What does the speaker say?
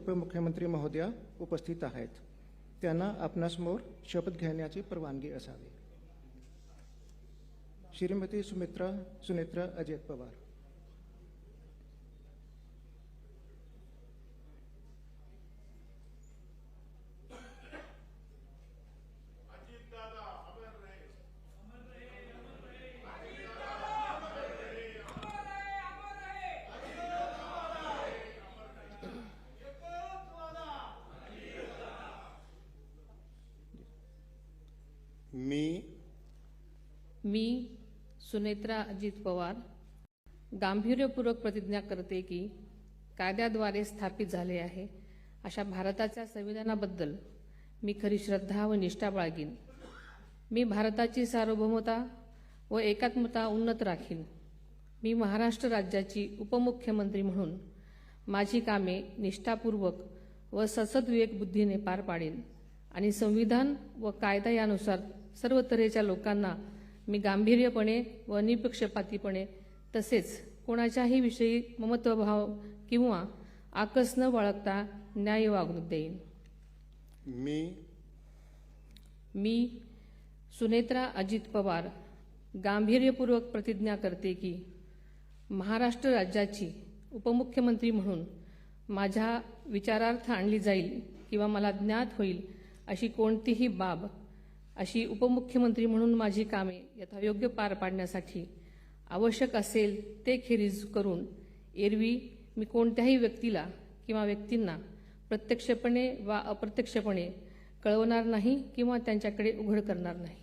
उपमुख्यमंत्री महोदया उपस्थित आहेत. त्यांना आपणासमोर शपथ घेण्याची परवानगी असावी. श्रीमती सुनेत्रा अजित पवार. मी सुनेत्रा अजित पवार गांभीर्यपूर्वक प्रतिज्ञा करते की कायद्याद्वारे स्थापित झाले आहे अशा भारताच्या संविधानाबद्दल मी खरी श्रद्धा व निष्ठा बाळगीन. मी भारताची सार्वभौमता व एकात्मता उन्नत राखीन. मी महाराष्ट्र राज्याची उपमुख्यमंत्री म्हणून माझी कामे निष्ठापूर्वक व ससद्विवेक बुद्धीने पार पाडेन आणि संविधान व कायदा यानुसार सर्व तऱ्हेच्या लोकांना मी गांभीर्यपणे व निपक्षपातीपणे तसेच कोणाच्याही विषयी ममत्वभाव किंवा आकस न बाळगता न्याय वागणूक देईन. मी सुनेत्रा अजित पवार गांभीर्यपूर्वक प्रतिज्ञा करते की महाराष्ट्र राज्याची उपमुख्यमंत्री म्हणून माझ्या विचारार्थ आणली जाईल किंवा मला ज्ञात होईल अशी कोणतीही बाब अशी उपमुख्यमंत्री म्हणून माझी कामे यथायोग्य पार पाडण्यासाठी आवश्यक असेल ते खेरीज करून एरवी मी कोणत्याही व्यक्तीला किंवा व्यक्तींना प्रत्यक्षपणे वा अप्रत्यक्षपणे कळवणार नाही किंवा त्यांच्याकडे उघड करणार नाही.